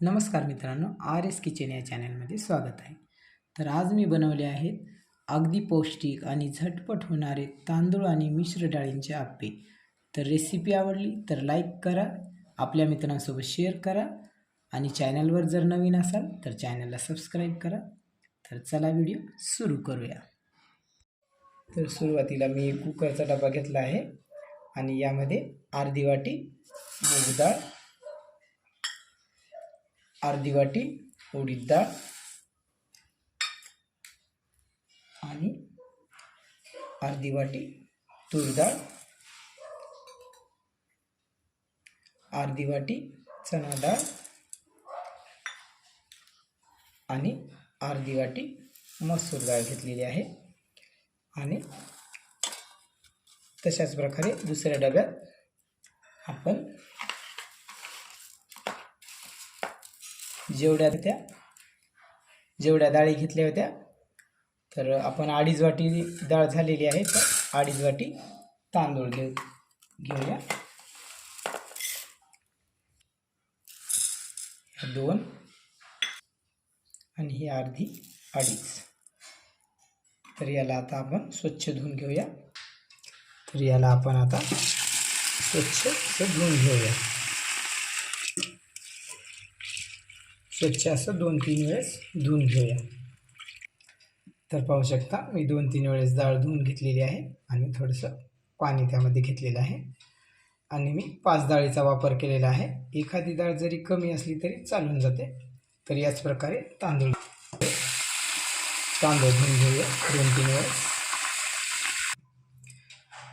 नमस्कार मित्रांनो, R S kitchen या चॅनलमध्ये स्वागत आहे. तर आज मी बनवले आहेत अगदी पौष्टिक आणि झटपट होणारे तांदूळ आणि मिश्र डाळींचे आप्पे. तर रेसिपी आवडली तर लाईक करा, आपल्या मित्रांसोबत शेअर करा आणि चॅनलवर जर नवीन असाल तर चॅनलला सबस्क्राईब करा. तर चला व्हिडिओ सुरू करूया. तर सुरुवातीला मी कुकरचा डबा घेतला आहे आणि यामध्ये अर्धी वाटी मूग डाळ, अर्धी वाटी उडीद डाळ आणि अर्धी वाटी तूर डाळ, अर्धी वाटी चणा डाळ आणि अर्धी वाटी मसूर डाळ घेतलेली आहे. आणि तशाच प्रकारे दुसऱ्या डब्यात आपण जेवढ्या डाळी घेतल्या होत्या तर आपण 2.5 वाटी डाळ झालेली आहे, तर 2.5 वाटी तांदूळ घेऊया. 2 आणि ही अर्धी 2.5. तर याला आता आपण स्वच्छ धुवून घेऊया. तर याला आपण आता स्वच्छ धुवून घेऊया. स्वच्छ असं 2-3 वेळेस धुवून घेऊया. तर पाहू शकता मी 2-3 वेळेस डाळ धुवून घेतलेली आहे आणि थोडंसं पाणी त्यामध्ये घेतलेलं आहे. आणि मी 5 डाळीचा वापर केलेला आहे. एखादी डाळ जरी कमी असली तरी चालून जाते. तर याच प्रकारे तांदूळ धुवून घेऊया 2-3 वेळेस.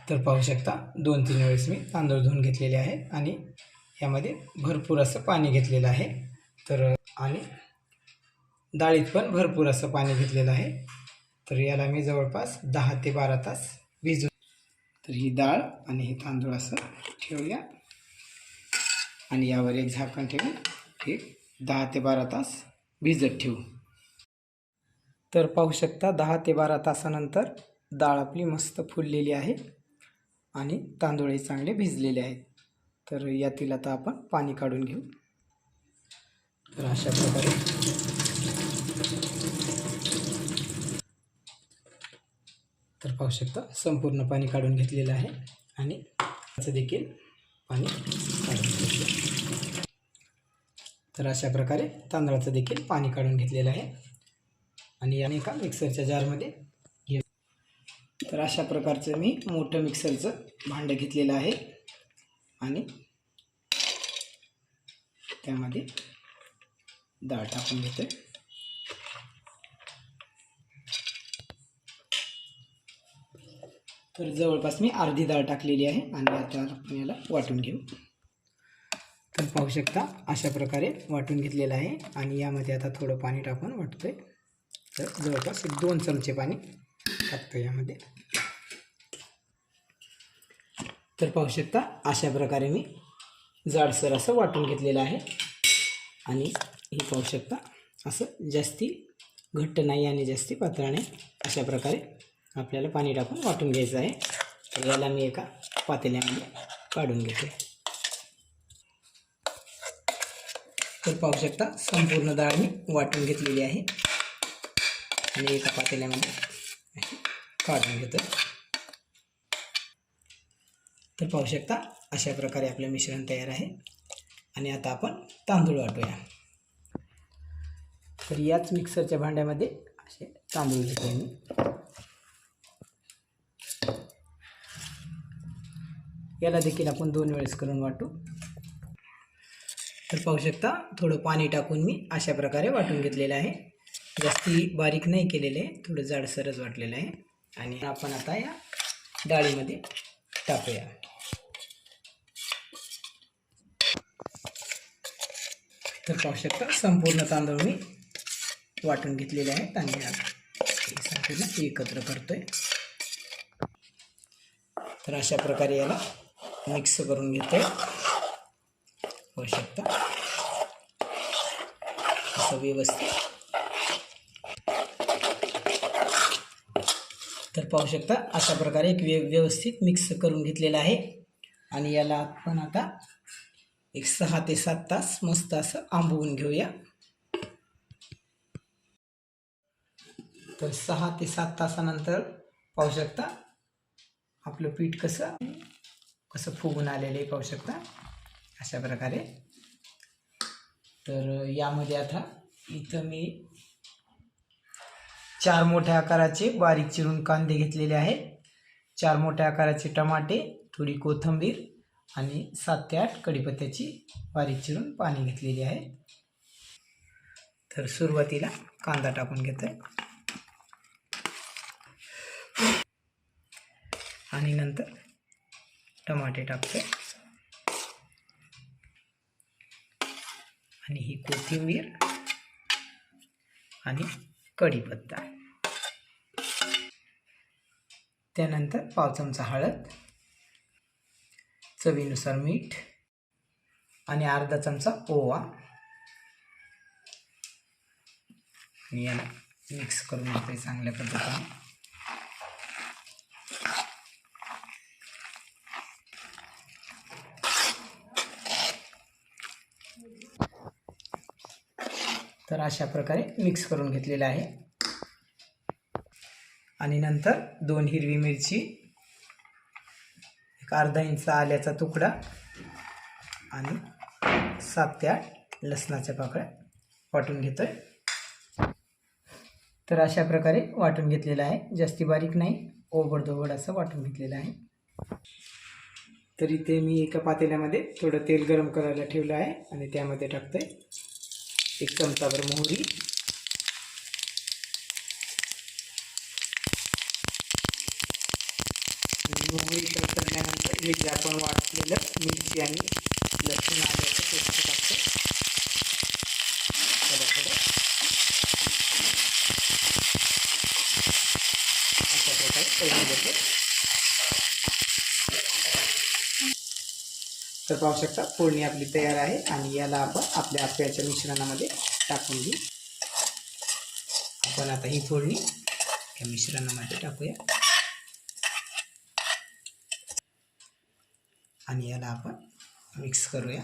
तर पाहू शकता 2-3 वेळेस मी तांदूळ धुवून घेतलेले आहे आणि यामध्ये भरपूर असं पाणी घेतलेलं आहे. तर आणि डाळीत पण भरपूर असं पाणी घेतलेलं आहे. तर याला मी जवळपास 10 ते 12 तास भिजवून, तर ही डाळ आणि हे तांदूळ असं ठेवूया आणि यावर एक झाकण ठेवून एक 10 ते 12 तास भिजत ठेवू. तर पाहू शकता 10 ते 12 तासानंतर डाळ आपली मस्त फुललेली आहे आणि तांदूळही चांगले भिजलेले आहेत. तर यातील आता आपण पाणी काढून घेऊ. तर अशा प्रकारे तर पाहू शकता संपूर्ण पाणी काढून घेतलेलं आहे आणि त्याचं देखील पाणी काढून घेतलं. तर अशा प्रकारे तांदळाचं देखील पाणी काढून घेतलेलं आहे आणि याने एका मिक्सरच्या जारमध्ये घे. तर अशा प्रकारचं मी मोठं मिक्सरचं भांडं घेतलेलं आहे आणि त्यामध्ये डाळ टाकून घेते. तर जवळपास मी अर्धी डाळ टाकलेली आहे आणि आता आपण याला वाटून घेऊ. तर पाहू शकता अशा प्रकारे वाटून घेतलेलं आहे आणि यामध्ये आता थोडं पाणी टाकून वाटतोय. तर जवळपास 2 चमचे पाणी टाकतो यामध्ये. तर पाहू शकता अशा प्रकारे मी जाडसर असं वाटून घेतलेलं आहे आणि हे पाहू शकता असं जास्ती घट्ट नाही आणि जास्ती पातळ नाही, अशा प्रकारे आपल्याला पाणी टाकून वाटून घ्यायचं आहे. तर याला मी एका पातेल्यामध्ये काढून घेते. तर पाहू शकता संपूर्ण डाळ मी वाटून घेतलेली आहे आणि एका पातेल्यामध्ये काढून घेतो. तर पाहू शकता अशा प्रकारे आपलं मिश्रण तयार आहे आणि आता आपण तांदूळ वाटूया. तर याच मिक्सरच्या भांड्यामध्ये असे तांदूळ घेतोय मी. याला देखील आपण 2 वेळेस करून वाटू. तर पाहू शकता थोडं पाणी टाकून मी अशा प्रकारे वाटून घेतलेलं आहे. जास्ती बारीक नाही केलेले आहे, थोडं जाडसरच वाटलेलं आहे. आणि आपण आता या डाळीमध्ये टाकूया. तर पाहू शकता संपूर्ण तांदूळ मी वाटून घेतलेले आहेत आणि संपूर्ण एकत्र करतोय. तर अशा प्रकारे याला मिक्स करून घेतोय. पाहू शकता असं व्यवस्थित. तर पाहू शकता अशा प्रकारे एक व्यवस्थित मिक्स करून घेतलेला आहे आणि याला आपण आता एक 6 ते 7 तास मस्त असं आंबवून घेऊया. तर 6 ते 7 तासानंतर पाहू शकता आपलं पीठ कसं फुगून आलेलं आहे, पाहू शकता अशा प्रकारे. तर यामध्ये आता इथं मी 4 मोठ्या आकाराचे बारीक चिरून कांदे घेतलेले आहेत, 4 मोठ्या आकाराचे टमाटे, थोडी कोथिंबीर आणि 7 ते 8 कढीपत्त्याची बारीक चिरून पाने घेतलेली आहे. तर सुरुवातीला कांदा टाकून घेतोय आणि नंतर टमाटे टाकतोय आणि ही कोथिंबीर आणि कढीपत्ता. त्यानंतर पाव चमचा हळद, चवीनुसार मीठ आणि अर्धा चमचा ओवा आणि याला मिक्स करून घेतोय चांगल्या पद्धतीने. तर अशा प्रकारे मिक्स करून घेतलेलं आहे. आणि नंतर 2 हिरवी मिरची, एक अर्धा इंच आल्याचा तुकडा आणि 7 ते 8 लसणाच्या पाकळ्या वाटून घेतोय. तर अशा प्रकारे वाटून घेतलेलं आहे, जास्ती बारीक नाही, ओबडधोबड असं वाटून घेतलेलं आहे. तर इथे मी एका पातेल्यामध्ये थोडं तेल गरम करायला ठेवलं आहे आणि त्यामध्ये टाकतोय 1 चमचाभर मोहरी, मोहरी तडतडल्यानंतर हे जे आपण वाटलेलं मिरची आणि लसूण आल्याचं पेस्ट टाकतो. त्याला थोडं अशा प्रकारे तळून घेतो. तर पाहू शकता फोडणी आपली तयार आहे आणि याला आपण आपल्या आप्याच्या मिश्रणामध्ये टाकून घेऊ. आपण आता ही फोडणी या मिश्रणामध्ये टाकूया आणि याला आपण मिक्स करूया.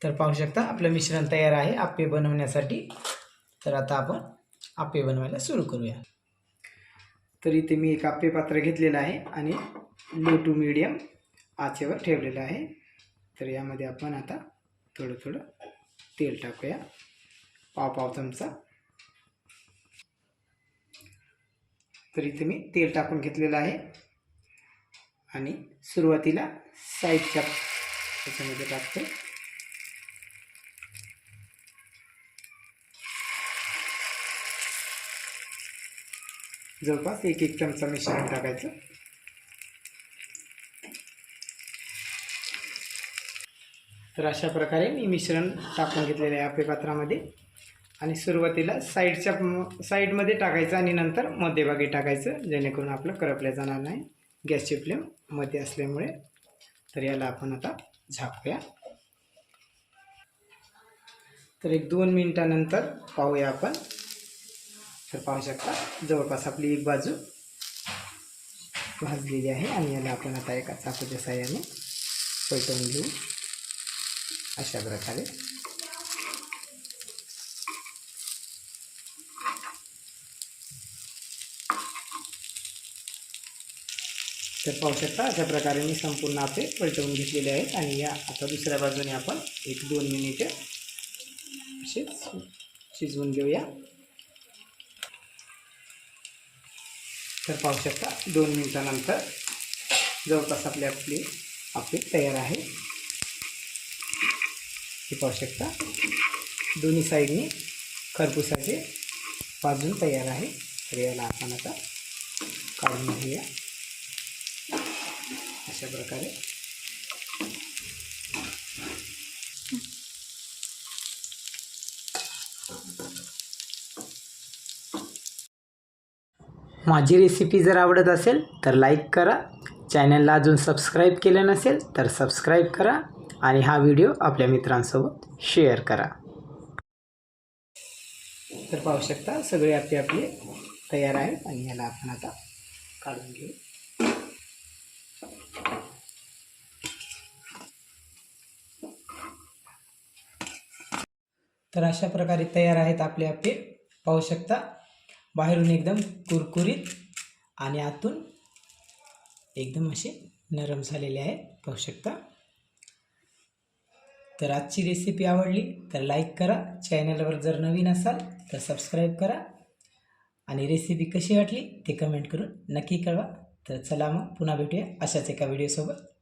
तर पाहू शकता आपलं मिश्रण तयार आहे आप्पे बनवण्यासाठी. तर आता आपण आप्पे बनवायला सुरू करूया. तर इथे मी एक आप्पे पात्र घेतलेलं आहे आणि लो टू मीडियम आचेवर ठेवलेलं आहे. तर यामध्ये आपण आता थोडं थोडं तेल टाकूया, पाव चमचा. तर इथे मी तेल टाकून घेतलेलं आहे आणि सुरुवातीला साईडच्या त्याच्यामध्ये टाकतो. जवळपास 1 चमचा मिश्रण टाकायचं. तर अशा प्रकारे मी मिश्रण टाकून घेतलेलं आहे आप्पे पात्रामध्ये आणि सुरुवातीला साईडमध्ये टाकायचं आणि नंतर मध्यभागी टाकायचं, जेणेकरून आपलं करपल्या जाणार नाही, गॅसची फ्लेम मध्ये असल्यामुळे. तर याला आपण आता झाकूया. तर 1-2 मिनिटानंतर पाहूया आपण. तर पाहू शकता जवळपास आपली एक बाजू भाजलेली आहे आणि याला आपण आता एका चाकूच्या साहाय्याने पलटवून घेऊ अशा प्रकारे. तर पाहू शकता अशा प्रकारे मी संपूर्ण आप्पे पलटवून घेतलेले आहेत आणि या आता दुसऱ्या बाजूने आपण 1-2 मिनिटे असेच शिजवून घेऊया. तर पाहू शकता 2 मिनिटानंतर जवळपास आपले आप्पे तयार आहे. हे पाहू शकता दोन्ही साईडनी खरपूसाचे भाजून तयार आहे. तर याला आपण आता काढून घेऊया अशा प्रकारे. माझी रेसिपी जर आवडत असेल तर लाईक करा, चॅनलला अजून सबस्क्राईब केलं नसेल तर सबस्क्राईब करा आणि हा व्हिडिओ आपल्या मित्रांसोबत शेअर करा. तर पाहू शकता सगळे आपले तयार आहेत आणि याला आपण आता काढून घेऊ. तर अशा प्रकारे तयार आहेत आपले अप्पे. पाहू शकता, बाहेरून एकदम कुरकुरीत आणि आतून एकदम असे नरम झालेले आहे. पाहू शकता. तर आजची रेसिपी आवडली तर लाईक करा, चॅनलवर जर नवीन असाल तर सबस्क्राईब करा आणि रेसिपी कशी वाटली ते कमेंट करून नक्की कळवा. तर चला मग पुन्हा भेटूया अशाच एका व्हिडिओसोबत.